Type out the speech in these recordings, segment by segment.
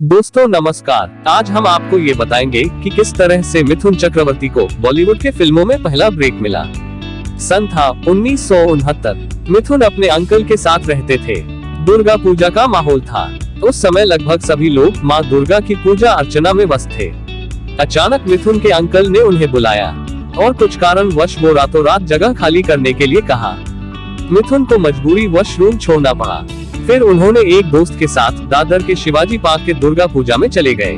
दोस्तों नमस्कार। आज हम आपको ये बताएंगे कि किस तरह से मिथुन चक्रवर्ती को बॉलीवुड के फिल्मों में पहला ब्रेक मिला। सन था 1969। मिथुन अपने अंकल के साथ रहते थे। दुर्गा पूजा का माहौल था। उस समय लगभग सभी लोग माँ दुर्गा की पूजा अर्चना में व्यस्त थे। अचानक मिथुन के अंकल ने उन्हें बुलाया और कुछ कारणवश वो रातों रात जगह खाली करने के लिए कहा। मिथुन को मजबूरी वश रूम छोड़ना पड़ा। फिर उन्होंने एक दोस्त के साथ दादर के शिवाजी पार्क के दुर्गा पूजा में चले गए।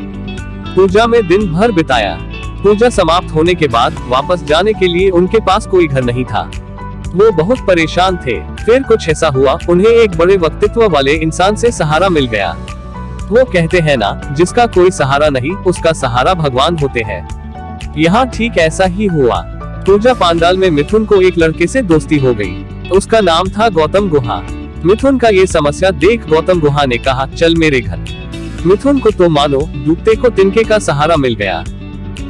पूजा में दिन भर बिताया। पूजा समाप्त होने के बाद वापस जाने के लिए उनके पास कोई घर नहीं था। वो बहुत परेशान थे। फिर कुछ ऐसा हुआ, उन्हें एक बड़े व्यक्तित्व वाले इंसान से सहारा मिल गया। वो कहते हैं ना, जिसका कोई सहारा नहीं उसका सहारा भगवान होते हैं। यहाँ ठीक ऐसा ही हुआ। पूजा पंडाल में मिथुन को एक लड़के से दोस्ती हो गई। उसका नाम था गौतम गुहा। मिथुन का ये समस्या देख गौतम गुहा ने कहा, चल मेरे घर। मिथुन को तो मानो डूबते को तिनके का सहारा मिल गया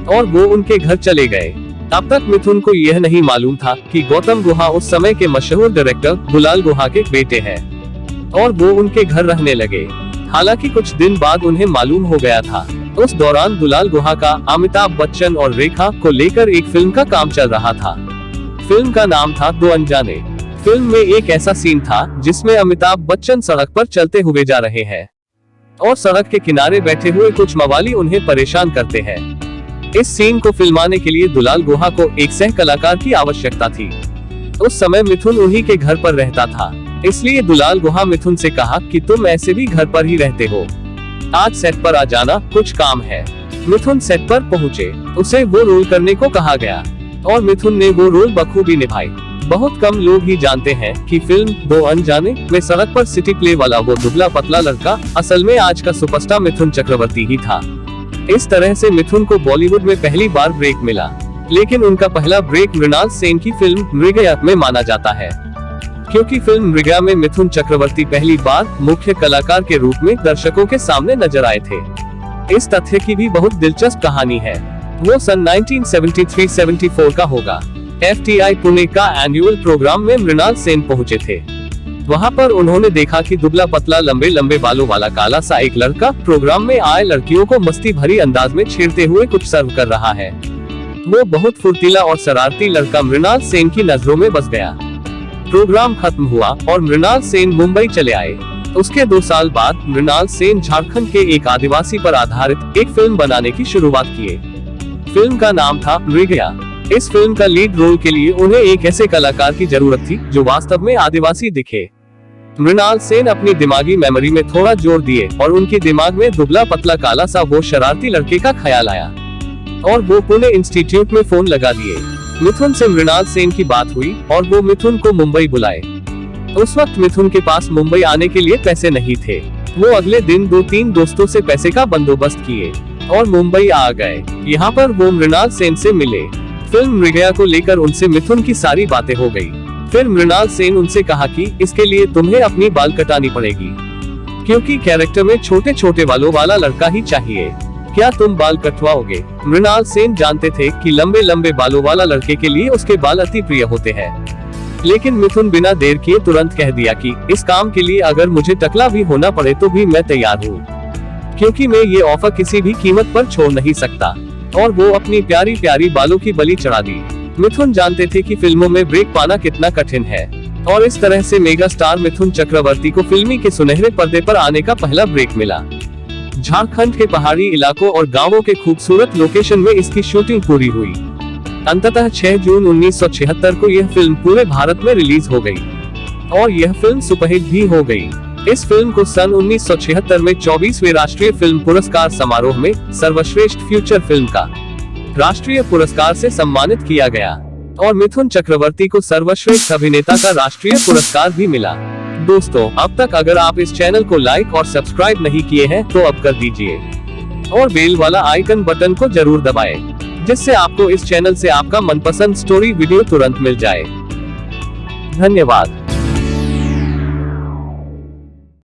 और वो उनके घर चले गए। तब तक मिथुन को यह नहीं मालूम था कि गौतम गुहा उस समय के मशहूर डायरेक्टर दुलाल गुहा के बेटे हैं और वो उनके घर रहने लगे। हालांकि कुछ दिन बाद उन्हें मालूम हो गया था। उस दौरान दुलाल गुहा का अमिताभ बच्चन और रेखा को लेकर एक फिल्म का काम चल रहा था। फिल्म का नाम था दो अनजाने। फिल्म में एक ऐसा सीन था जिसमें अमिताभ बच्चन सड़क पर चलते हुए जा रहे हैं और सड़क के किनारे बैठे हुए कुछ मवाली उन्हें परेशान करते हैं। इस सीन को फिल्माने के लिए दुलाल गुहा को एक सह कलाकार की आवश्यकता थी। उस समय मिथुन उन्हीं के घर पर रहता था, इसलिए दुलाल गुहा मिथुन से कहा कि तुम ऐसे भी घर पर ही रहते हो, आज सेट पर आ जाना, कुछ काम है। मिथुन सेट पर पहुँचे। उसे वो रोल करने को कहा गया और मिथुन ने वो रोल बखूबी निभाई। बहुत कम लोग ही जानते हैं कि फिल्म दो अनजाने में सड़क पर सिटी प्ले वाला वो दुबला पतला लड़का असल में आज का सुपरस्टार मिथुन चक्रवर्ती ही था। इस तरह से मिथुन को बॉलीवुड में पहली बार ब्रेक मिला, लेकिन उनका पहला ब्रेक मृणाल सेन की फिल्म मृगया में माना जाता है, क्योंकि फिल्म मृगया में मिथुन चक्रवर्ती पहली बार मुख्य कलाकार के रूप में दर्शकों के सामने नजर आए थे। इस तथ्य की भी बहुत दिलचस्प कहानी है। वो सन 1973-74 का होगा। FTI पुणे का एनुअल प्रोग्राम में मृणाल सेन पहुंचे थे। वहां पर उन्होंने देखा कि दुबला पतला लंबे लंबे बालों वाला काला सा एक लड़का प्रोग्राम में आए लड़कियों को मस्ती भरी अंदाज में छेड़ते हुए कुछ सर्व कर रहा है। वो बहुत फुर्तीला और शरारती लड़का मृणाल सेन की नजरों में बस गया। प्रोग्राम खत्म हुआ और मृणाल सेन मुंबई चले आए। उसके 2 साल बाद मृणाल सेन झारखंड के एक आदिवासी पर आधारित एक फिल्म बनाने की शुरुआत किए। फिल्म का नाम था मृगया। इस फिल्म का लीड रोल के लिए उन्हें एक ऐसे कलाकार की जरूरत थी जो वास्तव में आदिवासी दिखे। मृणाल सेन अपनी दिमागी मेमोरी में थोड़ा जोर दिए और उनके दिमाग में दुबला पतला काला सा वो शरारती लड़के का ख्याल आया और वो पुणे इंस्टीट्यूट में फोन लगा दिए। मिथुन से मृणाल सेन की बात हुई और वो मिथुन को मुंबई बुलाए। उस वक्त मिथुन के पास मुंबई आने के लिए पैसे नहीं थे। वो अगले दिन 2-3 दोस्तों से पैसे का बंदोबस्त किए और मुंबई आ गए। यहाँ पर वो मृणाल सेन से मिले। फिल्म मृगया को लेकर उनसे मिथुन की सारी बातें हो गई। फिर मृणाल सेन उनसे कहा कि इसके लिए तुम्हें अपनी बाल कटानी पड़ेगी, क्योंकि कैरेक्टर में छोटे छोटे बालों वाला लड़का ही चाहिए। क्या तुम बाल कटवाओगे? मृणाल सेन जानते थे कि लंबे लंबे बालों वाला लड़के के लिए उसके बाल अति प्रिय होते हैं, लेकिन मिथुन बिना देर किए तुरंत कह दिया कि इस काम के लिए अगर मुझे टकला भी होना पड़े तो भी मैं तैयार हूँ, क्योंकि मैं ये ऑफर किसी भी कीमत पर छोड़ नहीं सकता। और वो अपनी प्यारी प्यारी बालों की बलि चढ़ा दी। मिथुन जानते थे कि फिल्मों में ब्रेक पाना कितना कठिन है और इस तरह से मेगा स्टार मिथुन चक्रवर्ती को फिल्मी के सुनहरे पर्दे पर आने का पहला ब्रेक मिला। झारखंड के पहाड़ी इलाकों और गांवों के खूबसूरत लोकेशन में इसकी शूटिंग पूरी हुई। अंततः 6 जून 1976 को यह फिल्म पूरे भारत में रिलीज हो गई और यह फिल्म सुपरहिट भी हो गई। इस फिल्म को सन 1976 में 24वें राष्ट्रीय फिल्म पुरस्कार समारोह में सर्वश्रेष्ठ फीचर फिल्म का राष्ट्रीय पुरस्कार से सम्मानित किया गया और मिथुन चक्रवर्ती को सर्वश्रेष्ठ अभिनेता का राष्ट्रीय पुरस्कार भी मिला। दोस्तों, अब तक अगर आप इस चैनल को लाइक और सब्सक्राइब नहीं किए हैं तो अब कर दीजिए और बेल वाला आइकन बटन को जरूर दबाएं, जिससे आपको इस चैनल से आपका मनपसंद स्टोरी वीडियो तुरंत मिल जाए। धन्यवाद।